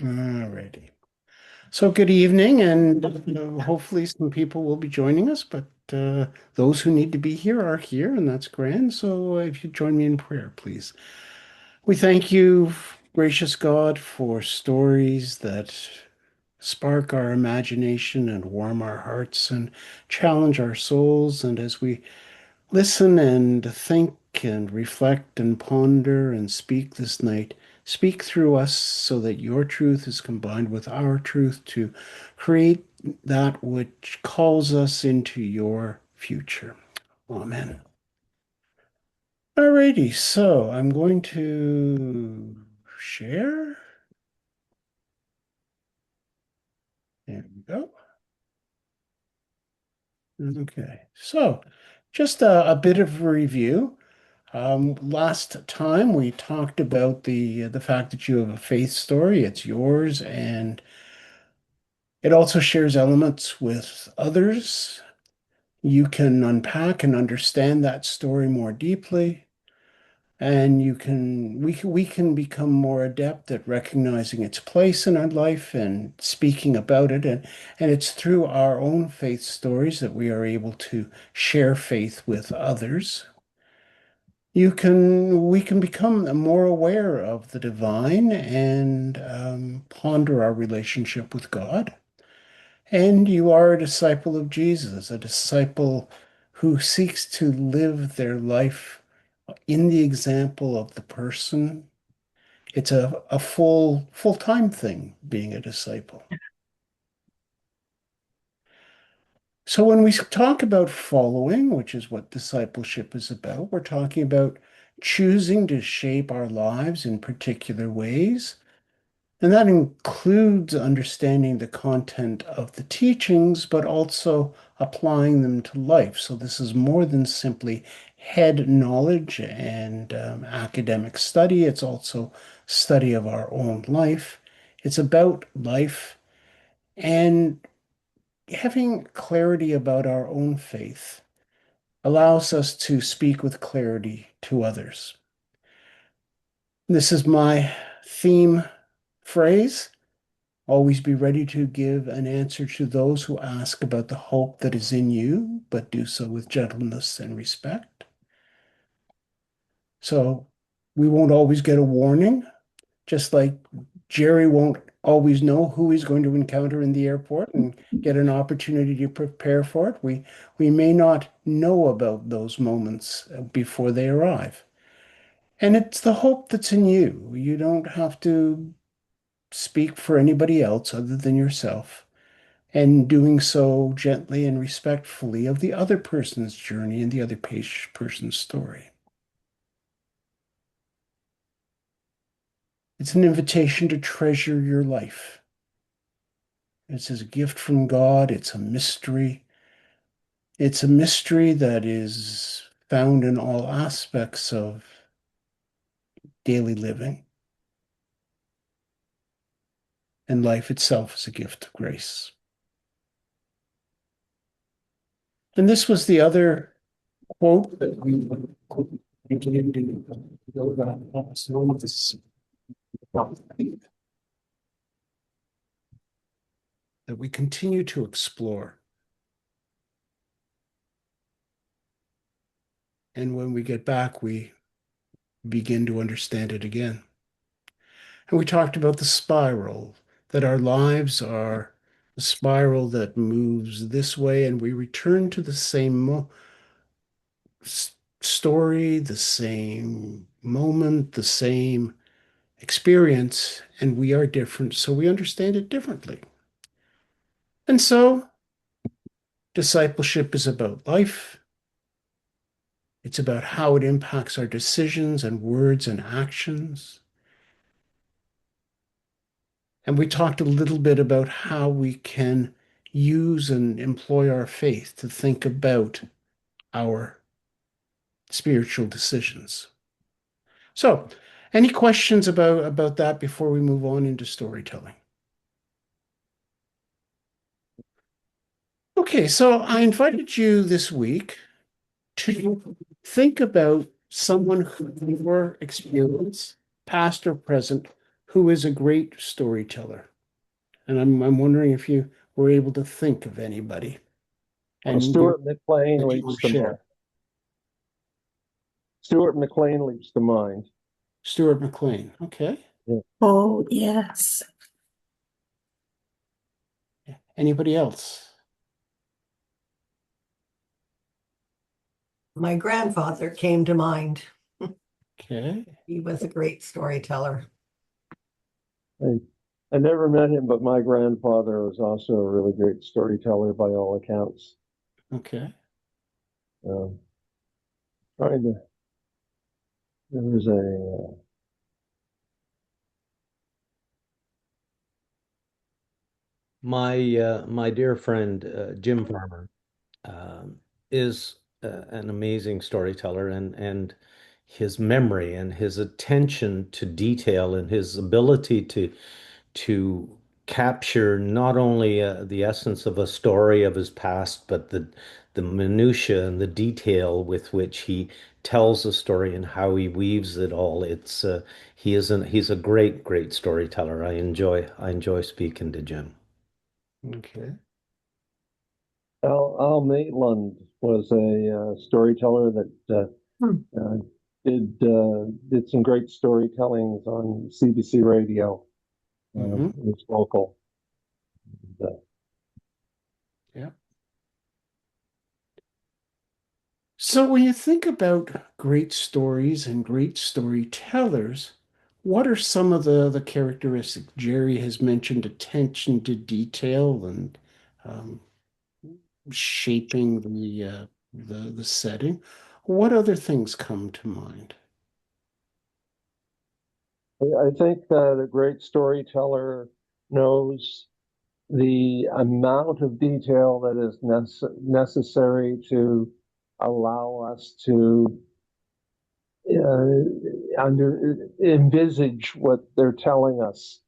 All righty. So good evening, and hopefully some people will be joining us, but those who need to be here are here, and that's grand. So if you join me in prayer, please. We thank you, gracious God, for stories that spark our imagination and warm our hearts and challenge our souls. And as we listen and think and reflect and ponder and speak this night. Speak through us so that your truth is combined with our truth to create that which calls us into your future. Amen. Alrighty, so I'm going to share. There we go. Okay, so just a bit of a review. Last time we talked about the fact that you have a faith story. It's yours, and it also shares elements with others. You can unpack and understand that story more deeply, and we can become more adept at recognizing its place in our life and speaking about it. And it's through our own faith stories that we are able to share faith with others. We can become more aware of the divine and ponder our relationship with God. And you are a disciple of Jesus, a disciple who seeks to live their life in the example of the person. It's a full-time thing being a disciple. So when we talk about following, which is what discipleship is about, we're talking about choosing to shape our lives in particular ways. And that includes understanding the content of the teachings, but also applying them to life. So this is more than simply head knowledge and academic study. It's also study of our own life. It's about life and having clarity about our own faith allows us to speak with clarity to others. This is my theme phrase. Always be ready to give an answer to those who ask about the hope that is in you, but do so with gentleness and respect. So we won't always get a warning, just like Jerry won't always know who he's going to encounter in the airport and get an opportunity to prepare for it. We may not know about those moments before they arrive. And it's the hope that's in you. You don't have to speak for anybody else other than yourself, and doing so gently and respectfully of the other person's journey and the other person's story. It's an invitation to treasure your life. It's a gift from God. It's a mystery. It's a mystery that is found in all aspects of daily living, and life itself is a gift of grace. And this was the other quote that we continue to go back that we continue to explore. And when we get back, we begin to understand it again. And we talked about the spiral, that our lives are a spiral that moves this way, and we return to the same story, the same moment, the same experience, and we are different, so we understand it differently. And so, discipleship is about life. It's about how it impacts our decisions and words and actions. And we talked a little bit about how we can use and employ our faith to think about our spiritual decisions. So, any questions about that before we move on into storytelling? Okay, so I invited you this week to think about someone who in your experience, past or present, who is a great storyteller? And I'm wondering if you were able to think of anybody and Stuart McLean that you want leaps to to mind. share. Stuart McLean leaps to mind. Stuart McLean. Okay. Yeah. Oh, yes. Anybody else? My grandfather came to mind. Okay. He was a great storyteller. I, I never met him, but my grandfather was also a really great storyteller by all accounts. Okay. Um, trying to, there was a, My dear friend Jim Farmer is an amazing storyteller, and his memory and his attention to detail and his ability to capture not only the essence of a story of his past, but the minutia and the detail with which he tells the story and how he weaves it all. He's a great storyteller. I enjoy speaking to Jim. Okay. Al Maitland was a storyteller that Hmm. did some great storytellings on CBC radio. Hmm. It was local. Uh, Yeah. So when you think about great stories and great storytellers, what are some of the characteristics? Jerry has mentioned attention to detail and um, shaping the setting. What other things come to mind? I think that a great storyteller knows the amount of detail that is necessary to allow us to envisage what they're telling us,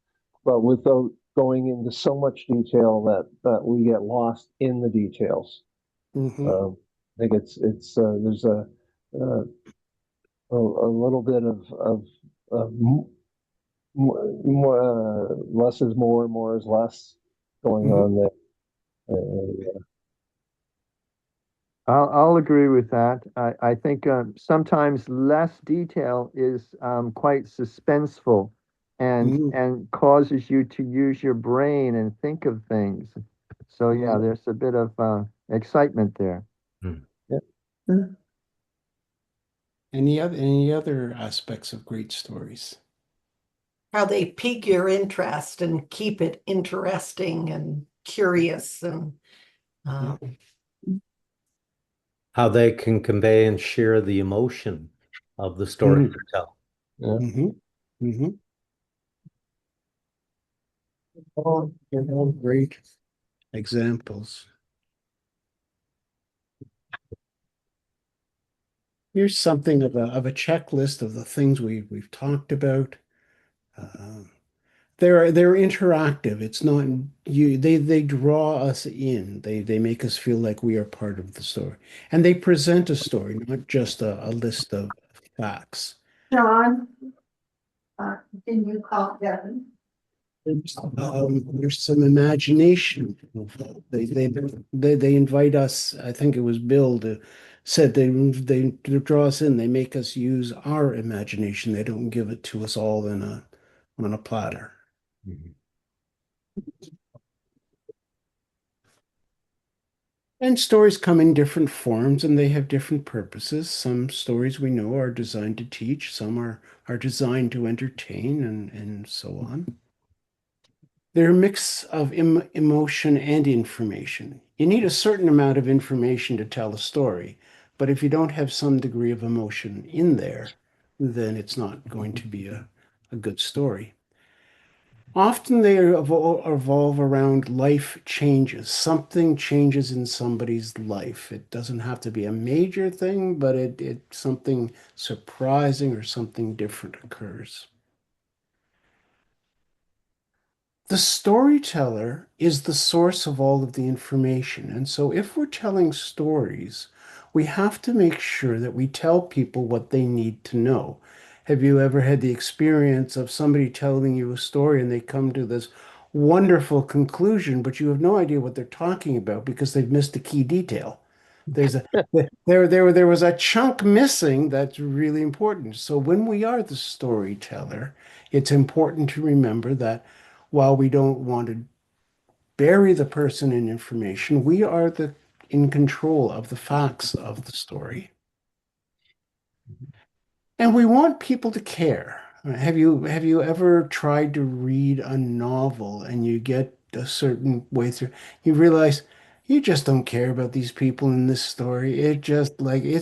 but without going into so much detail that we get lost in the details. Hmm. I think it's there's uh, a little bit of less is more is less going Hmm. on there. Uh, I'll agree with that. I think sometimes less detail is quite suspenseful Hmm. and causes you to use your brain and think of things. So yeah, Hmm. there's a bit of excitement there. Mm. yeah. Mm. Any other aspects of great stories? How they pique your interest and keep it interesting and curious and Yeah. How they can convey and share the emotion of the story Hmm. they tell. Yeah. Hmm. Hmm. All great examples. Here's something of a checklist of the things we've talked about. Uh, they're interactive. It's not you. They draw us in. They make us feel like we are part of the story, and they present a story, not just a list of facts. John, can you call Devin? There's some imagination. They invite us. I think it was Bill that said they draw us in. They make us use our imagination. They don't give it to us all in a on a platter. Mhm. And stories come in different forms and they have different purposes. Some stories we know are designed to teach, some are designed to entertain and so on. They're a mix of emotion and information. You need a certain amount of information to tell a story, but if you don't have some degree of emotion in there, then it's not going to be a good story. Often they revolve around life changes. Something changes in somebody's life. It doesn't have to be a major thing, but it something surprising or something different occurs. The storyteller is the source of all of the information. And so if we're telling stories, we have to make sure that we tell people what they need to know. have you ever had the experience of somebody telling you a story and they come to this wonderful conclusion, but you have no idea what they're talking about because they've missed a key detail? There's a there was a chunk missing that's really important. So when we are the storyteller, it's important to remember that while we don't want to bury the person in information, we are the in control of the facts of the story. And we want people to care. Have you ever tried to read a novel and you get a certain way through, you realize you just don't care about these people in this story. It's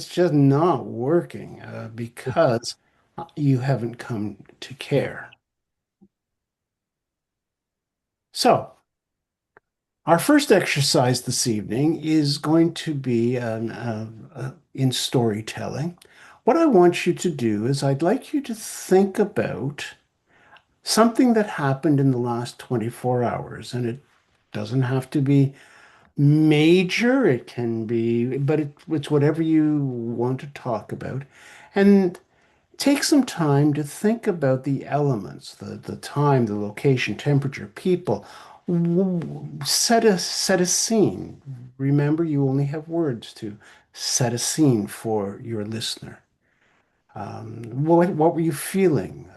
just not working because you haven't come to care. So, our first exercise this evening is going to be in storytelling. What I want you to do is I'd like you to think about something that happened in the last 24 hours, and it doesn't have to be major, it can be, but it's whatever you want to talk about. And take some time to think about the elements, the time, the location, temperature, people. Set a scene. Remember, you only have words to set a scene for your listener. What were you feeling?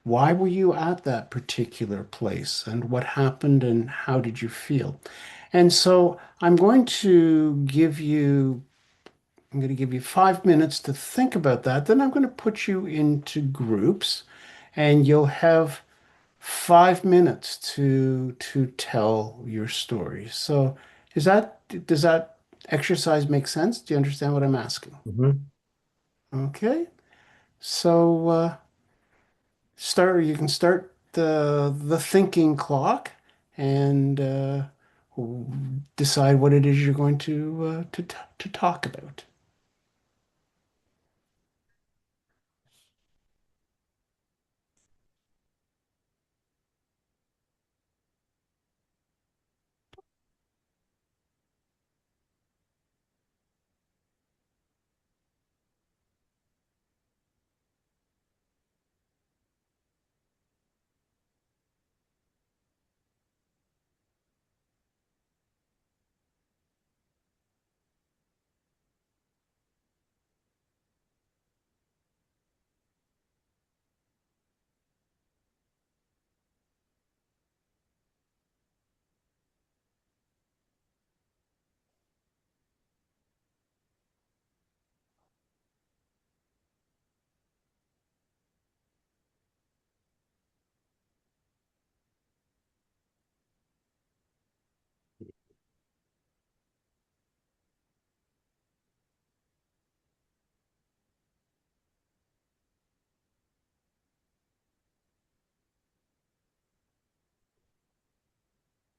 Why were you at that particular place? And what happened and how did you feel? And so I'm going to give you 5 minutes to think about that. Then I'm going to put you into groups and you'll have 5 minutes to tell your story. So does that exercise make sense? Do you understand what I'm asking? Mhm. Okay. So you can start the thinking clock and decide what it is you're going to talk about.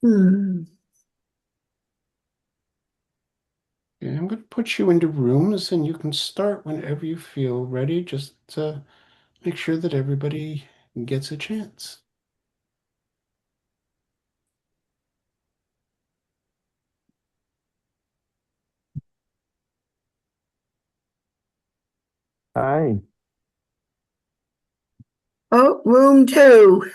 Hmm. Okay, I'm going to put you into rooms and you can start whenever you feel ready. Just make sure that everybody gets a chance. Hi. Oh, room two.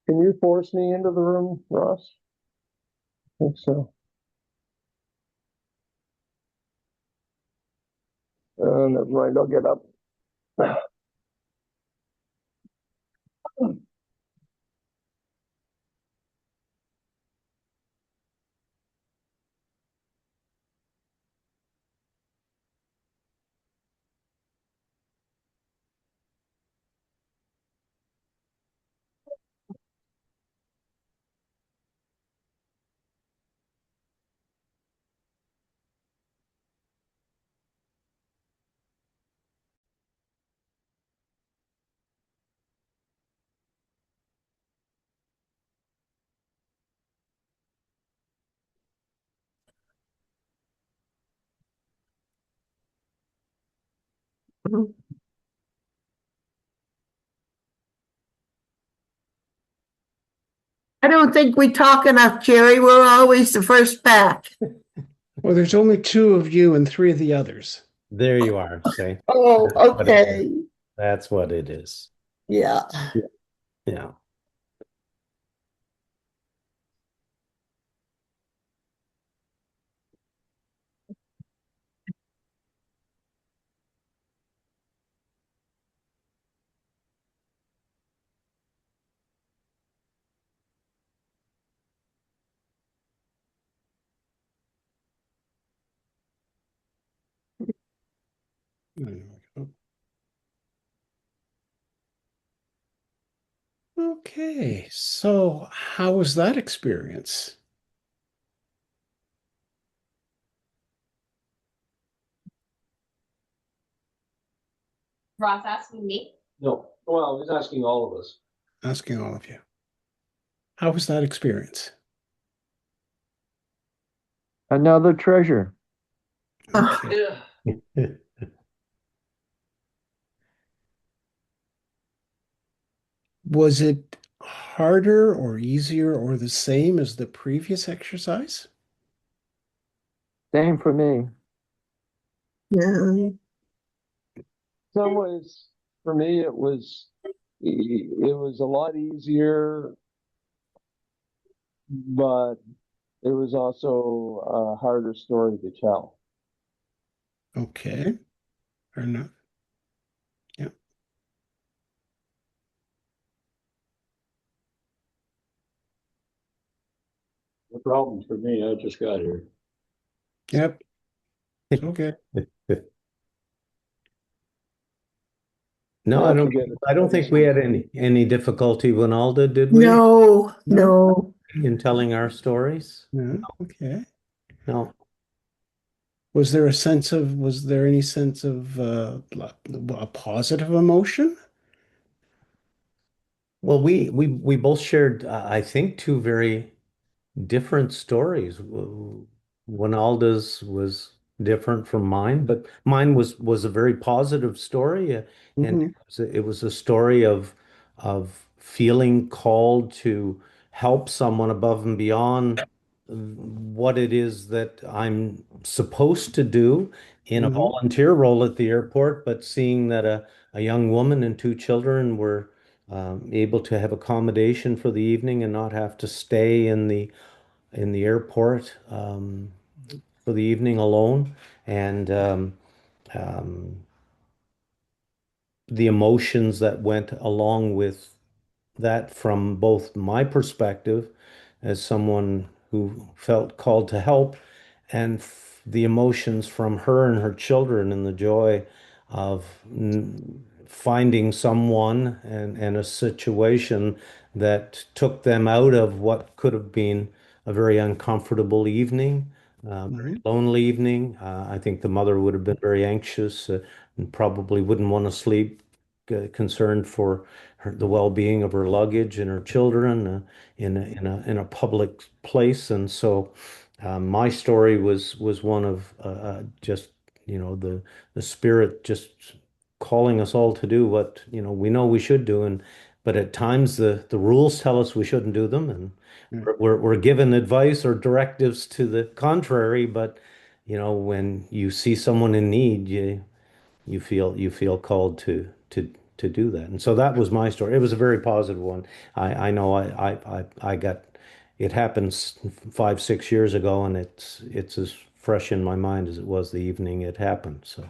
Can you force me into the room, Ross? I think so. Never mind, I'll get up. I don't think we talk enough, Jerry. We're always the first back. Well, there's only two of you and three of the others. There you are. Say, Oh, what it is. okay. That's what it is. Yeah. Yeah. There we go. Okay, so how was that experience? Ross asking me? No, well, he's asking all of us. Asking all of you. How was that experience? Another treasure. Okay. Yeah. Was it harder or easier or the same as the previous exercise? Same for me. Yeah. Some ways, for me, it was a lot easier, but it was also a harder story to tell. Okay, fair enough. Yeah. No problem for me. I just got here. Yep. It's okay. No, Don't forget, I don't think we had any difficulty when Alda, did we? No, No? no. In telling our stories? No. Okay. No. Was there any sense of a positive emotion? Well, we both shared, I think, two very different stories. Winalda's was different from mine, but mine was a very positive story, and Hmm. it was a story of feeling called to help someone above and beyond what it is that I'm supposed to do in a Hmm. volunteer role at the airport, but seeing that a young woman and two children were able to have accommodation for the evening and not have to stay in the airport for the evening alone, and um, the emotions that went along with that from both my perspective as someone who felt called to help and the emotions from her and her children and the joy of finding someone and a situation that took them out of what could have been a very uncomfortable evening, very Right. lonely evening. I think the mother would have been very anxious and probably wouldn't want to sleep, concerned for the well-being of her luggage and her children in a public place. And so my story was one of just the spirit just calling us all to do what we know we should do, and but at times the rules tell us we shouldn't do them, and Yeah. we're given advice or directives to the contrary. But when you see someone in need, you feel called to do that. And so that was my story. It was a very positive one. I know I got it happened 5, 6 years ago, and it's as fresh in my mind as it was the evening it happened. So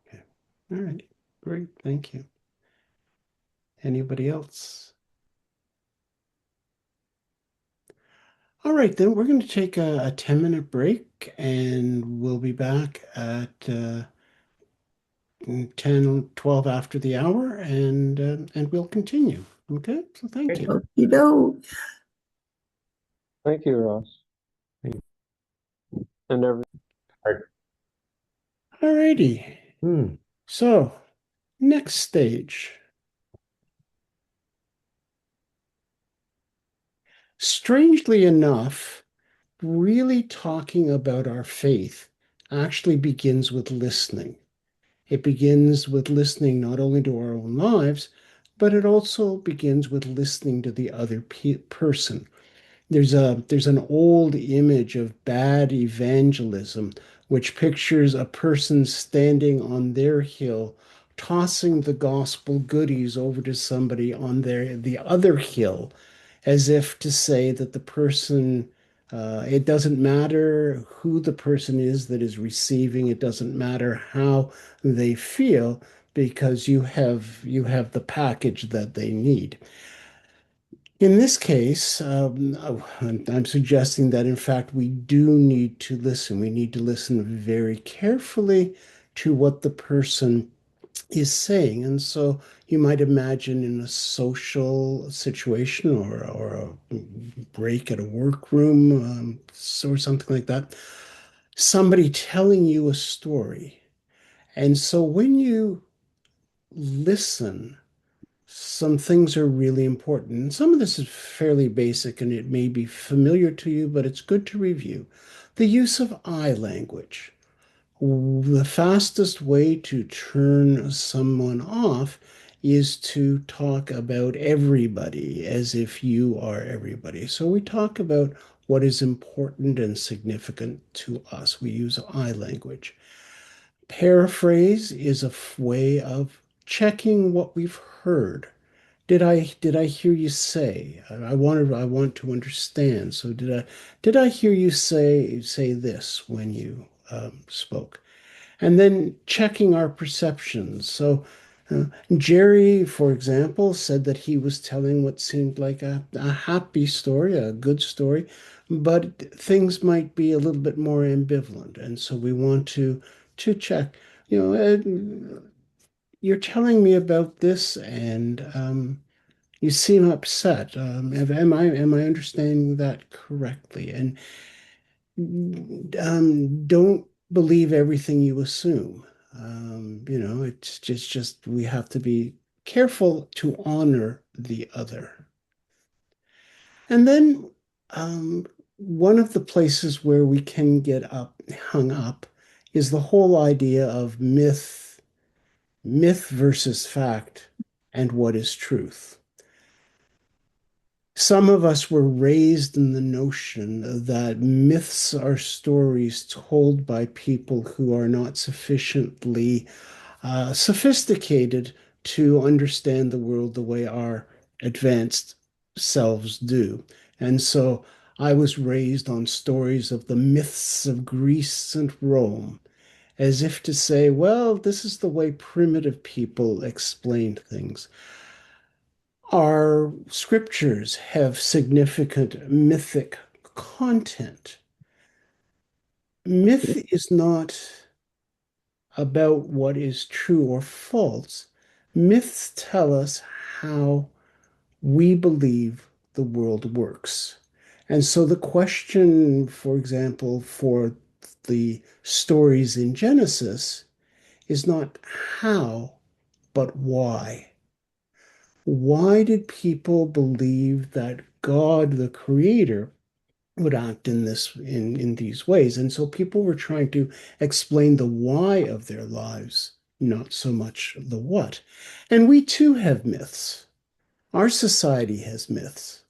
Okay. All right. Great. Thank you. Anybody else? All right, then we're going to take a 10-minute break and we'll be back at 10, 12 after the hour and we'll continue. Okay, so thank you. You know, Thank you, Ross. And every All righty. hmm. So, next stage. Strangely enough, really talking about our faith actually begins with listening. It begins with listening not only to our own lives, but it also begins with listening to the other person. There's an old image of bad evangelism, which pictures a person standing on their hill, tossing the gospel goodies over to somebody on the other hill, as if to say that the person, it doesn't matter who the person is that is receiving, it doesn't matter how they feel, because you have the package that they need. In this case, I'm suggesting that in fact we do need to listen. We need to listen very carefully to what the person is saying. And so you might imagine in a social situation or a break at a workroom, or something like that, somebody telling you a story. And so when you listen, some things are really important. And some of this is fairly basic and it may be familiar to you, but it's good to review. The use of I language. The fastest way to turn someone off is to talk about everybody as if you are everybody. So we talk about what is important and significant to us. We use I language. Paraphrase is a way of checking what we've heard. Did I hear you say? I want to understand. So did I hear you say this when you spoke? And then checking our perceptions. So Jerry, for example, said that he was telling what seemed like a happy story, a good story, but things might be a little bit more ambivalent. And so we want to check, you're telling me about this and you seem upset. Am I understanding that correctly? And don't believe everything you assume. It's just we have to be careful to honor the other. And then one of the places where we can get hung up is the whole idea of myth versus fact, and what is truth. Some of us were raised in the notion that myths are stories told by people who are not sufficiently sophisticated to understand the world the way our advanced selves do. And so I was raised on stories of the myths of Greece and Rome, as if to say, well, this is the way primitive people explained things. Our scriptures have significant mythic content. Myth is not about what is true or false. Myths tell us how we believe the world works. And so the question, for example, for the stories in Genesis is not how, but why. Why did people believe that God, the creator, would act in these ways? And so people were trying to explain the why of their lives, not so much the what. And we too have myths. Our society has myths.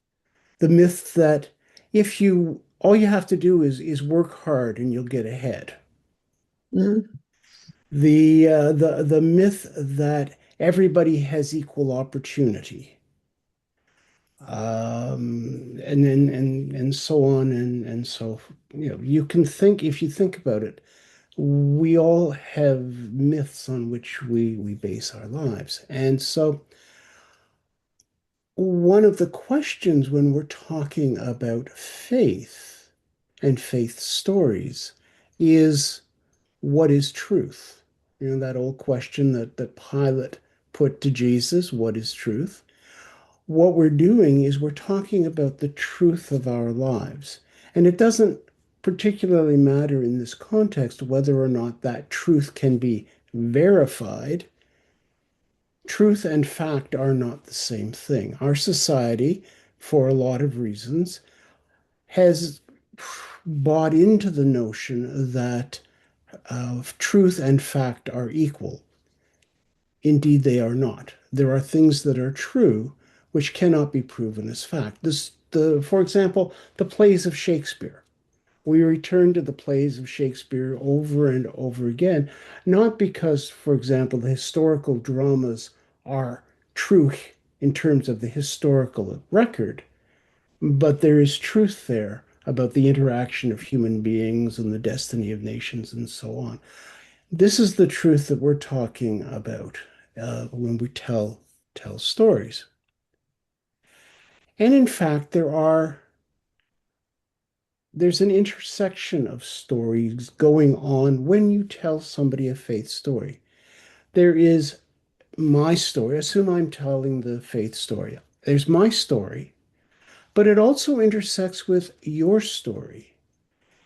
The myth that if you all you have to do is work hard and you'll get ahead. Mm. The myth that everybody has equal opportunity. And so on and so, you can think, if you think about it, we all have myths on which we base our lives. And so one of the questions when we're talking about faith and faith stories is, what is truth? That old question that Pilate put to Jesus, what is truth? What we're doing is we're talking about the truth of our lives. And it doesn't particularly matter in this context whether or not that truth can be verified. Truth and fact are not the same thing. Our society, for a lot of reasons, has bought into the notion that truth and fact are equal. Indeed, they are not. There are things that are true which cannot be proven as fact. For example, the plays of Shakespeare. We return to the plays of Shakespeare over and over again, not because, for example, the historical dramas are true in terms of the historical record, but there is truth there about the interaction of human beings and the destiny of nations and so on. This is the truth that we're talking about when we tell stories. And in fact, there's an intersection of stories going on when you tell somebody a faith story. There is my story. Assume I'm telling the faith story. There's my story, but it also intersects with your story.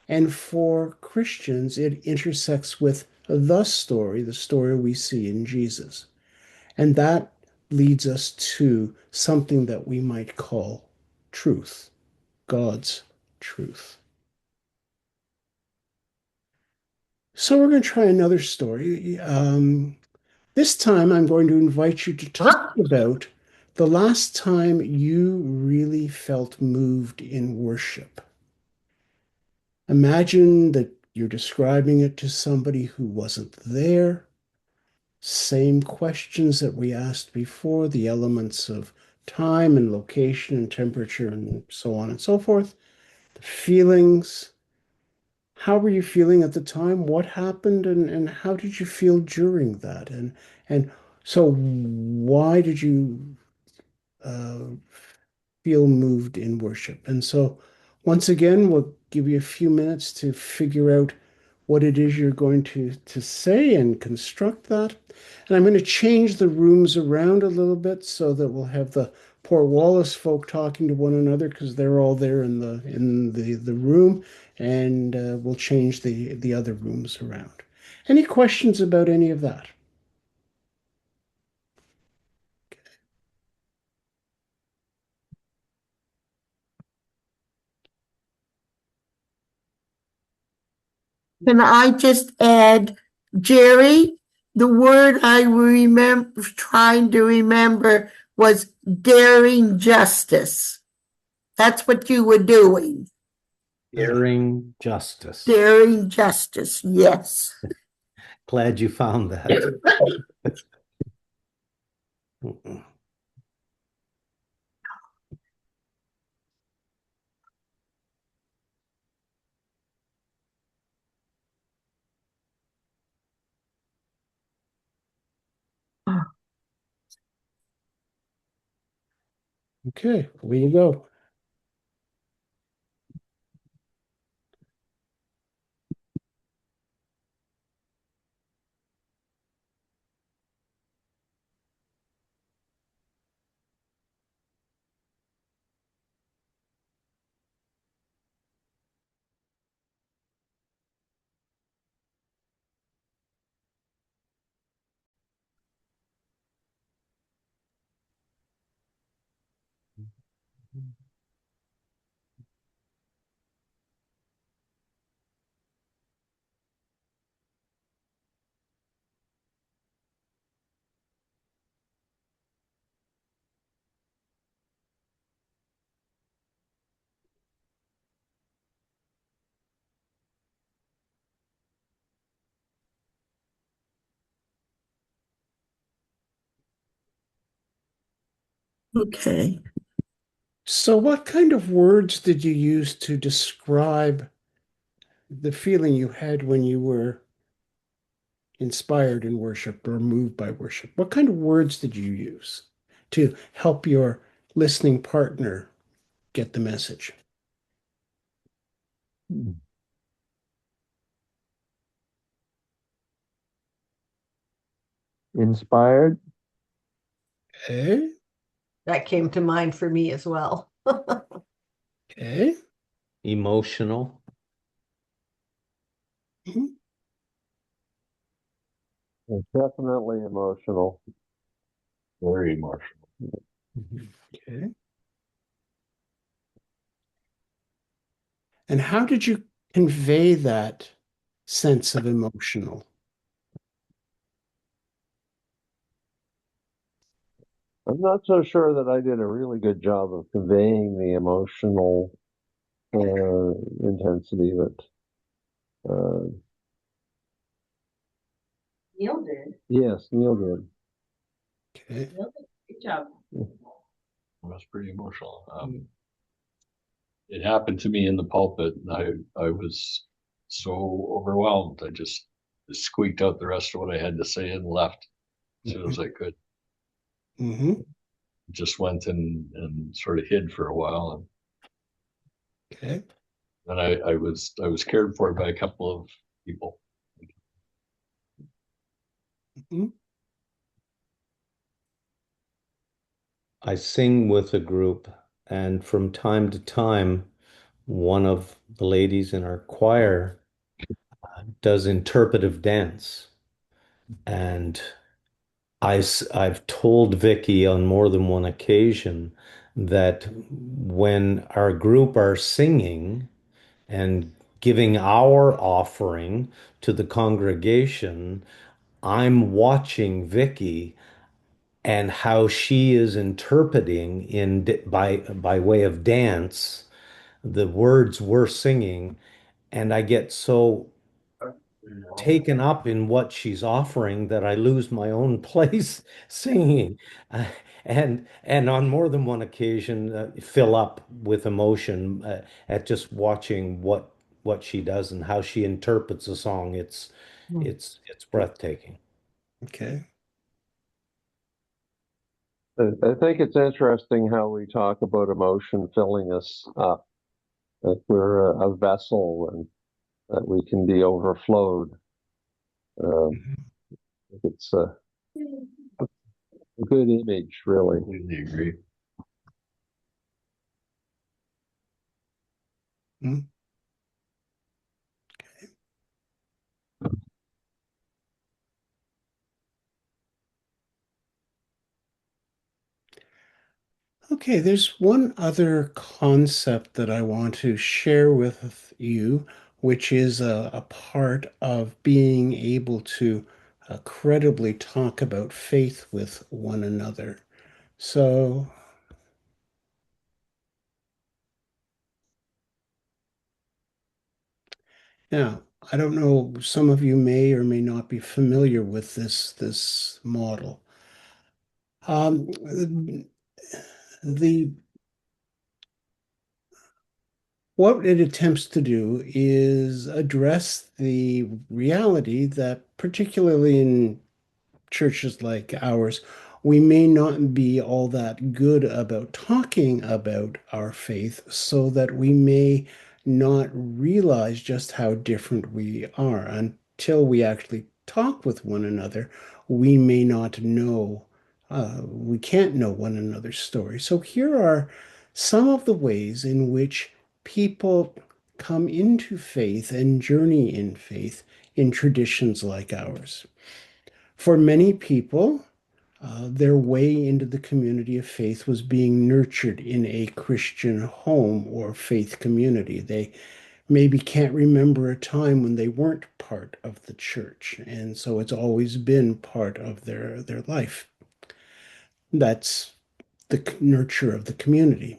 And for Christians, it intersects with the story we see in Jesus. And that leads us to something that we might call truth, God's truth. So we're going to try another story. This time I'm going to invite you to talk about the last time you really felt moved in worship. Imagine that you're describing it to somebody who wasn't there. Same questions that we asked before, the elements of time and location and temperature and so on and so forth, the feelings. How were you feeling at the time? What happened and how did you feel during that? And so why did you uh, feel moved in worship? And so once again, we'll give you a few minutes to figure out what it is you're going to say and construct that. And I'm going to change the rooms around a little bit so that we'll have the Port Wallace folk talking to one another because they're all there in the room, and we'll change the other rooms around. Any questions about any of that? Can I just add, Jerry, the word I remember trying to remember was daring justice. That's what you were doing. Daring justice. Daring justice, yes. Glad you found that. Okay, away you go. Okay. So what kind of words did you use to describe the feeling you had when you were inspired in worship or moved by worship? What kind of words did you use to help your listening partner get the message? Inspired, Okay, That came to mind for me as well. okay. Emotional. Mhm. It's definitely emotional. Very emotional. Okay. And how did you convey that sense of emotional? I'm not so sure that I did a really good job of conveying the emotional intensity that uh, Neil did. yes, Neil did. Okay. Neil did. Good job. It was pretty emotional. It happened to me in the pulpit, and I was so overwhelmed. I just squeaked out the rest of what I had to say and left as soon as I could. Mm-hmm. Just went and sort of hid for a while, Okay. and then I was cared for by a couple of people. Mhm. I sing with a group, and from time to time, one of the ladies in our choir does interpretive dance. And I've told Vicky on more than one occasion that when our group are singing and giving our offering to the congregation, I'm watching Vicky and how she is interpreting by way of dance the words we're singing, and I get so taken up in what she's offering that I lose my own place singing. Uh, and on more than one occasion, fill up with emotion at just watching what she does and how she interprets a song. It's breathtaking. Okay. I think it's interesting how we talk about emotion filling us up, that we're a vessel and that we can be overflowed. Mhm. It's a good image, really. Completely agree. Mhm. Okay, there's one other concept that I want to share with you, which is a part of being able to credibly talk about faith with one another. So now, I don't know, some of you may or may not be familiar with this model. The What it attempts to do is address the reality that, particularly in churches like ours, we may not be all that good about talking about our faith, so that we may not realize just how different we are. Until we actually talk with one another, we may not know, we can't know one another's story. So here are some of the ways in which people come into faith and journey in faith in traditions like ours. For many people, their way into the community of faith was being nurtured in a Christian home or faith community. They maybe can't remember a time when they weren't part of the church, and so it's always been part of their life. That's the nurture of the community.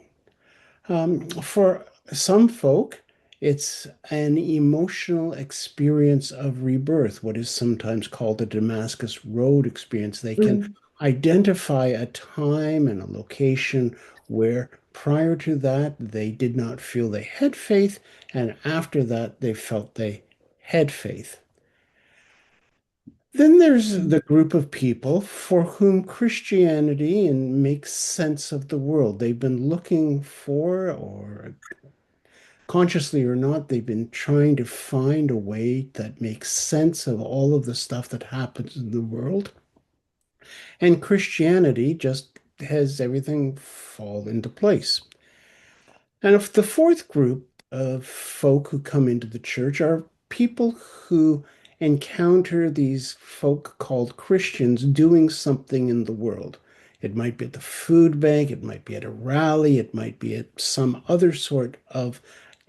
For some folk, it's an emotional experience of rebirth, what is sometimes called a Damascus Road experience. They can identify a time and a location where prior to that they did not feel they had faith, and after that they felt they had faith. Then there's the group of people for whom Christianity and makes sense of the world. They've been looking for, or consciously or not, they've been trying to find a way that makes sense of all of the stuff that happens in the world. And Christianity just has everything fall into place. And if the fourth group of folk who come into the church are people who encounter these folk called Christians doing something in the world. It might be at the food bank, it might be at a rally, it might be at some other sort of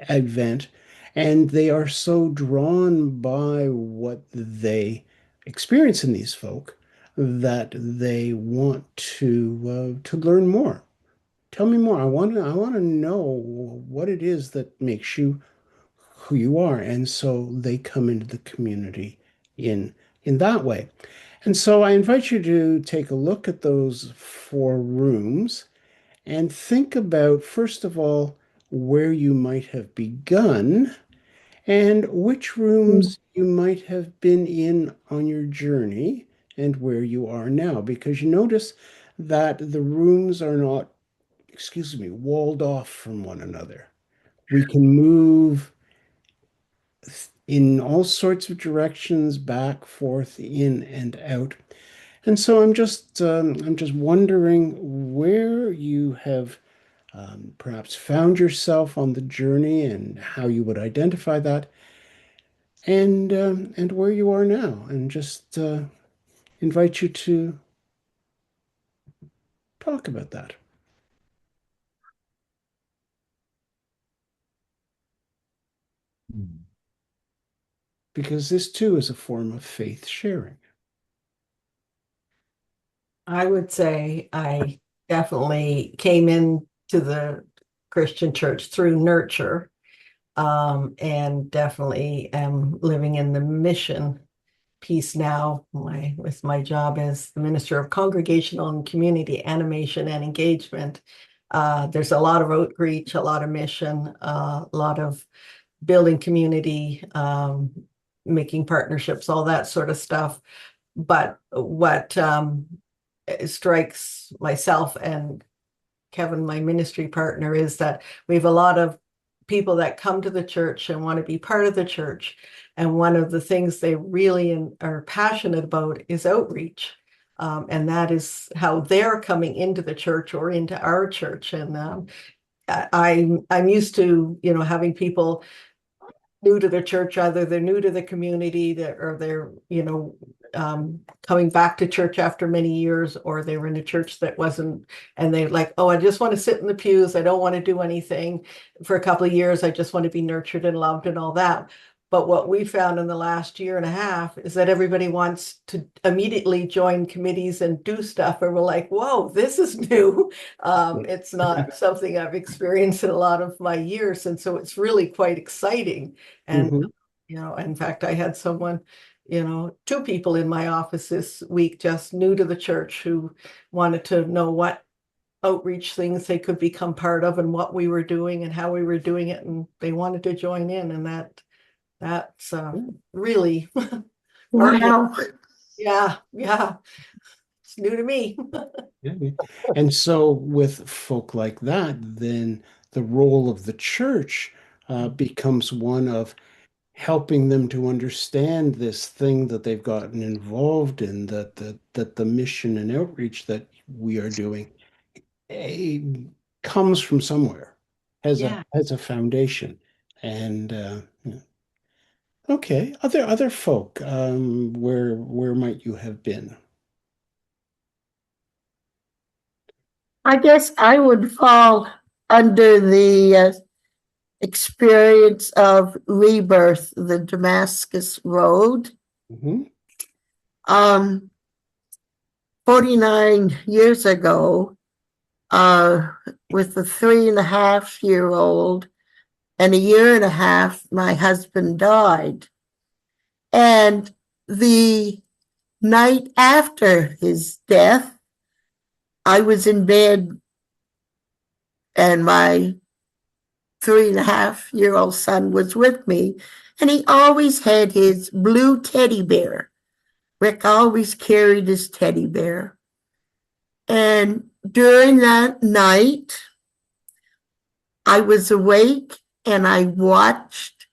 event, and they are so drawn by what they experience in these folk that they want to learn more. Tell me more. I want to know what it is that makes you who you are. And so they come into the community in in that way. And so I invite you to take a look at those four rooms and think about, first of all, where you might have begun and which rooms you might have been in on your journey and where you are now. Because you notice that the rooms are not, excuse me, walled off from one another. We can move in all sorts of directions, back, forth, in and out. And so I'm just wondering where you have perhaps found yourself on the journey and how you would identify that, and where you are now, and just invite you to talk about that because this too is a form of faith sharing. I would say I definitely came into the Christian church through nurture, and definitely am living in the mission piece now. With my job as the Minister of Congregational and Community Animation and Engagement, there's a lot of outreach, a lot of mission, a lot of building community, making partnerships, all that sort of stuff. But what strikes myself and Kevin, my ministry partner, is that we have a lot of people that come to the church and want to be part of the church. And one of the things they really are passionate about is outreach. And that is how they're coming into the church or into our church. And I'm used to, having people new to the church, either they're new to the community or they're, coming back to church after many years, or they were in a church that wasn't, and they're like, oh, I just want to sit in the pews. I don't want to do anything for a couple of years. I just want to be nurtured and loved and all that. But what we found in the last year and a half is that everybody wants to immediately join committees and do stuff. And we're like, whoa, this is new. It's not something I've experienced in a lot of my years. And so it's really quite exciting. And, Mhm. in fact, I had someone, two people in my office this week, just new to the church, who wanted to know what outreach things they could become part of and what we were doing and how we were doing it. And they wanted to join in. And that's really heartening. Wow. Yeah, yeah. It's new to me. Yeah. And so with folk like that, then the role of the church becomes one of helping them to understand this thing that they've gotten involved in, that the mission and outreach that we are doing eh, comes from somewhere, Yeah. has a foundation. And yeah. Okay, other folk, where might you have been? I guess I would fall under the experience of rebirth, the Damascus Road. Hmm. 49 years ago, with a 3.5-year-old and a year and a half, my husband died. And the night after his death, I was in bed and my 3.5-year-old son was with me, and he always had his blue teddy bear. Rick always carried his teddy bear. And during that night, I was awake and I watched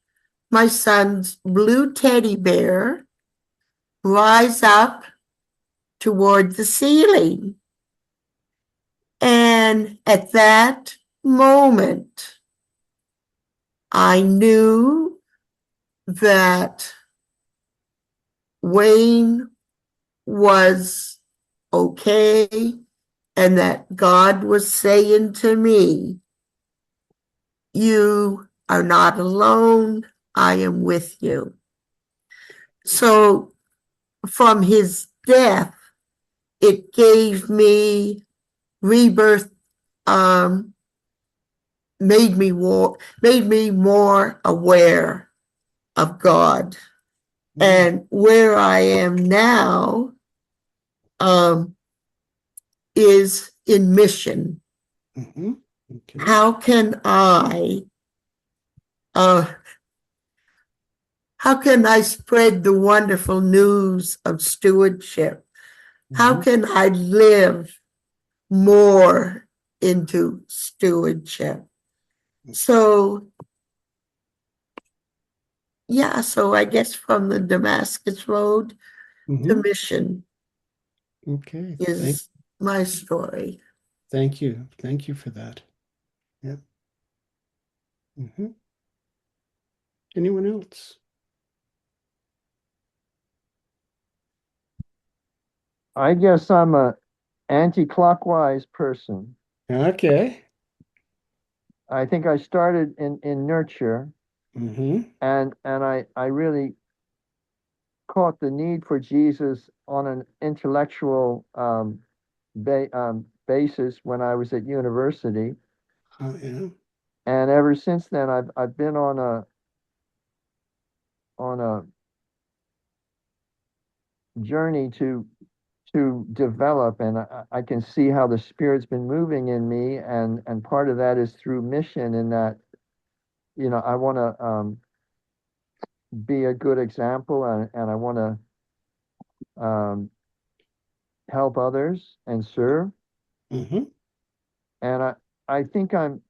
my son's blue teddy bear rise up toward the ceiling. And at that moment, I knew that Wayne was okay and that God was saying to me, you are not alone. I am with you. So from his death, it gave me rebirth, um, made me more aware of God. And where I am now, um, is in mission. Mm-hmm. Okay. How can uh, how can I spread the wonderful news of stewardship? How Mm-hmm. can I live more into stewardship? So, yeah, so I guess from the Damascus Road to Mm-hmm. mission Okay. is my story. Thank you. Thank you for that. Yeah. Mm-hmm. Anyone else? I guess I'm a anti-clockwise person. Okay. I think I started in nurture, Mm-hmm. and I really caught the need for Jesus on an intellectual basis when I was at university, Oh, yeah. and ever since then I've been on a journey to develop, and I can see how the Spirit's been moving in me, and part of that is through mission, in that I want to be a good example, and I want to help others and serve, Mm-hmm. and I think I'm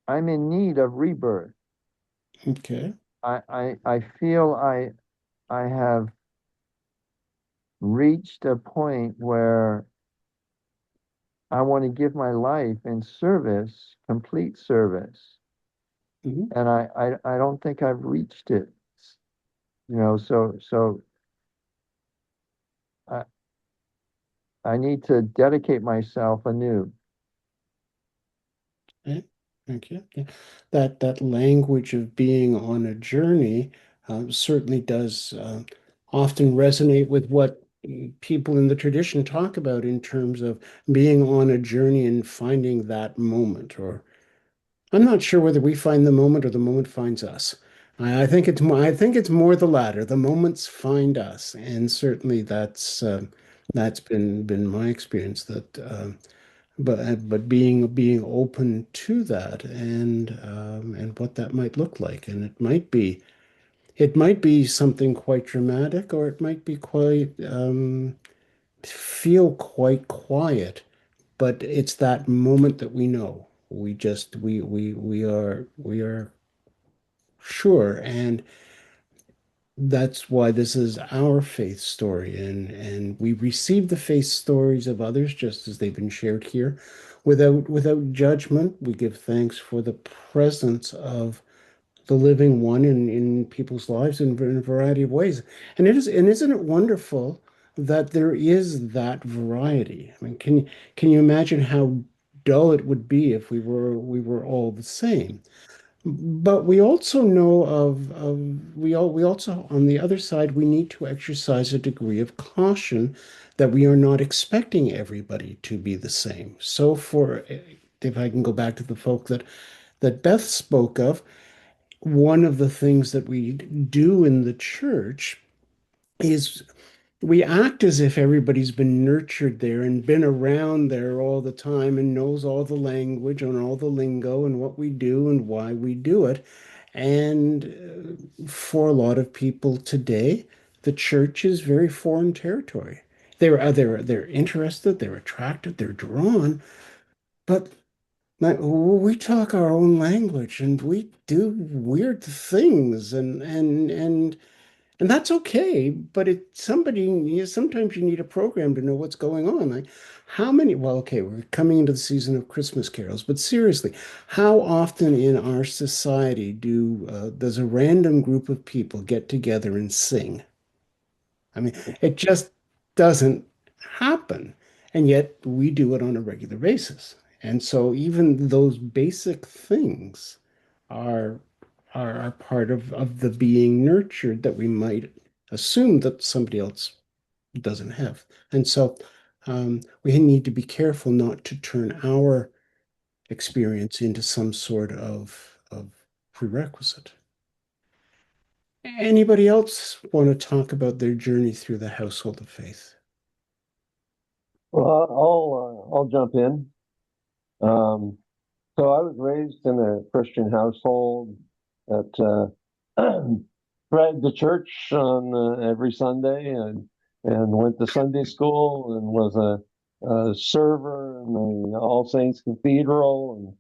in need of rebirth. Okay. I feel I have reached a point where I want to give my life in service, complete service. Mm-hmm. And I don't think I've reached it. So I, I need to dedicate myself anew. Yeah. Thank you. Yeah. That language of being on a journey certainly does often resonate with what people in the tradition talk about in terms of being on a journey and finding that moment. Or I'm not sure whether we find the moment or the moment finds us. I think it's more. I think it's more the latter. The moments find us, and certainly that's been my experience. That but being open to that and what that might look like, and it might be something quite dramatic, or it might be quite feel quite quiet, but it's that moment that we know. We just we are sure, and that's why this is our faith story, and we receive the faith stories of others just as they've been shared here, without judgment. We give thanks for the presence of the living one in people's lives in a variety of ways. And isn't it wonderful that there is that variety? I mean, can you imagine how dull it would be if we were all the same? But we also know we also, on the other side, we need to exercise a degree of caution that we are not expecting everybody to be the same. So if I can go back to the folk that Beth spoke of, one of the things that we do in the church is we act as if everybody's been nurtured there and been around there all the time and knows all the language and all the lingo and what we do and why we do it. And for a lot of people today, the church is very foreign territory. They're interested, they're attracted, they're drawn, but we talk our own language and we do weird things, and that's okay, but sometimes you need a program to know what's going on. Like well, okay, we're coming into the season of Christmas carols, but seriously, how often in our society does a random group of people get together and sing? I mean, it just doesn't happen. And yet we do it on a regular basis. And so even those basic things are are part of the being nurtured that we might assume that somebody else doesn't have. And so we need to be careful not to turn our experience into some sort of prerequisite. Anybody else want to talk about their journey through the household of faith? Well, I'll jump in. Um, so I was raised in a Christian household that read the church on every Sunday and went to Sunday school and was a server in the All Saints Cathedral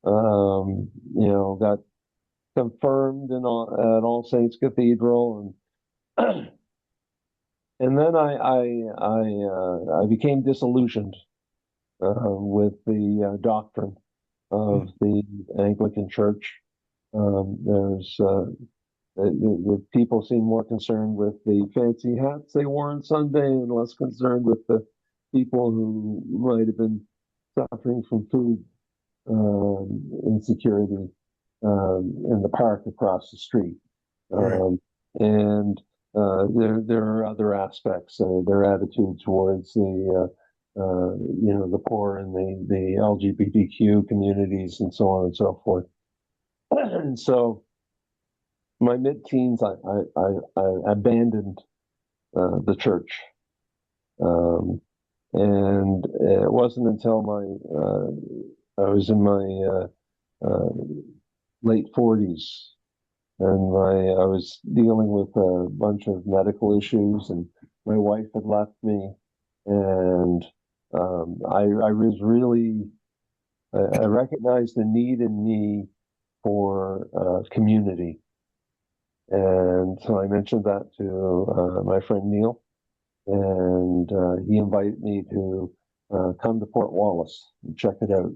and got confirmed at All Saints Cathedral and and then I became disillusioned with the doctrine of the Anglican Church. The people seem more concerned with the fancy hats they wore on Sunday and less concerned with the people who might have been suffering from food insecurity in the park across the street. Right. And there are other aspects. Their attitude towards the poor and the LGBTQ communities and so on and so forth. And so, my mid-teens, I abandoned the church, and it wasn't until I was in my late 40s and I was dealing with a bunch of medical issues, and my wife had left me, and I was really I recognized the need in me for community, and so I mentioned that to my friend Neil, and he invited me to come to Port Wallace and check it out,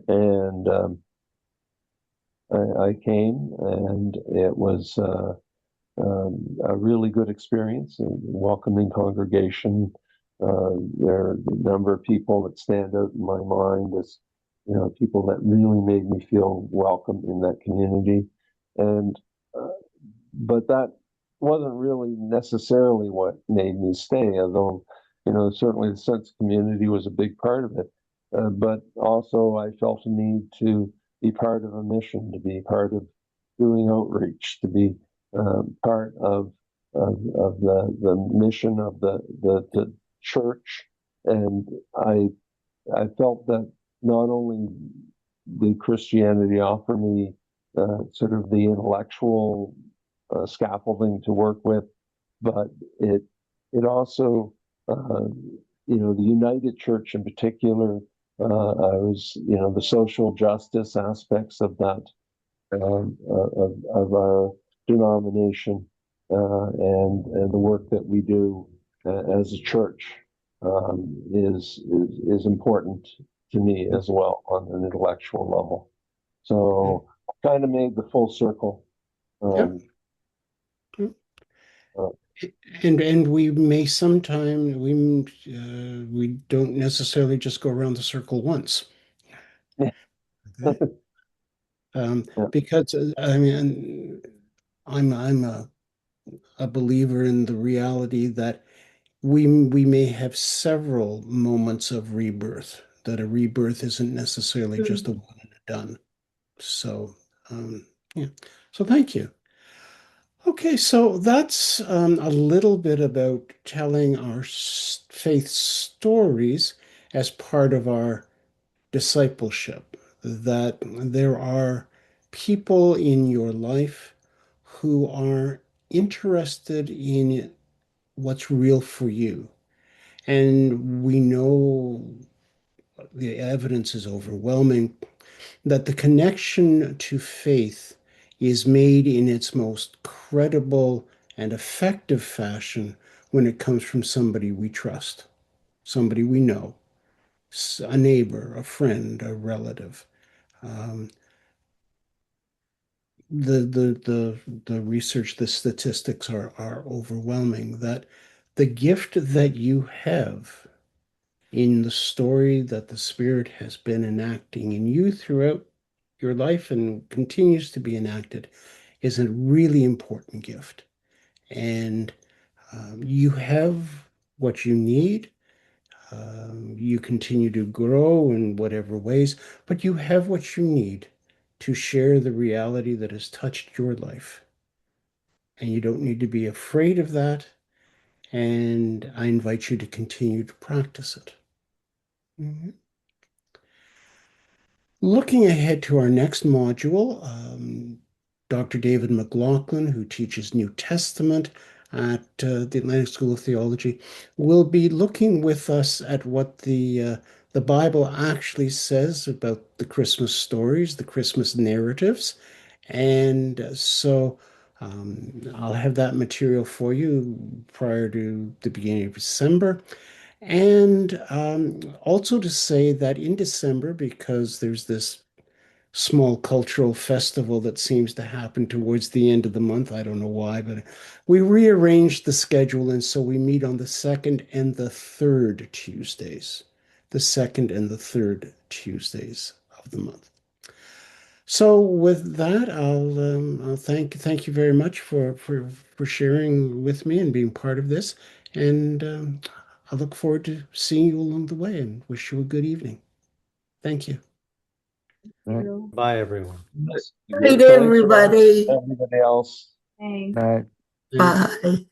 and I came, and it was a really good experience, a welcoming congregation. There are a number of people that stand out in my mind as people that really made me feel welcome in that community, and but that wasn't really necessarily what made me stay. Although certainly the sense of community was a big part of it, but also I felt a need to be part of a mission, to be part of doing outreach, to be part of the mission of the church, and I felt that not only did Christianity offer me sort of the intellectual scaffolding to work with, but it also the United Church in particular. I was the social justice aspects of that of our denomination and the work that we do as a church is important to me as well on an intellectual level. So kind of made the full circle. Yep. Uh, And we may sometime we don't necessarily just go around the circle once. Okay. yeah. Because I mean I'm a believer in the reality that we may have several moments of rebirth, that a rebirth isn't necessarily just a one and a done. So yeah. So thank you. Okay, so that's a little bit about telling our faith stories as part of our discipleship, that there are people in your life who are interested in what's real for you. And we know the evidence is overwhelming that the connection to faith is made in its most credible and effective fashion when it comes from somebody we trust, somebody we know, a neighbor, a friend, a relative. Um, the research, the statistics are overwhelming that the gift that you have in the story that the Spirit has been enacting in you throughout your life and continues to be enacted is a really important gift. And You have what you need. You continue to grow in whatever ways, but you have what you need to share the reality that has touched your life. And you don't need to be afraid of that. And I invite you to continue to practice it. Mhm. Looking ahead to our next module, Dr. David McLaughlin, who teaches New Testament at the Atlantic School of Theology, will be looking with us at what the Bible actually says about the Christmas stories, the Christmas narratives. And I'll have that material for you prior to the beginning of December. And also to say that in December, because there's this small cultural festival that seems to happen towards the end of the month, I don't know why, but we rearranged the schedule, and so we meet on the second and the third Tuesdays. The second and the third Tuesdays of the month. So with that, I'll thank you very much for sharing with me and being part of this, and I look forward to seeing you along the way and wish you a good evening. Thank you. Right. Bye, everyone. Yes. Good night, Thanks, Russ. everybody. Everybody else. Thanks. Right. Thanks. Bye.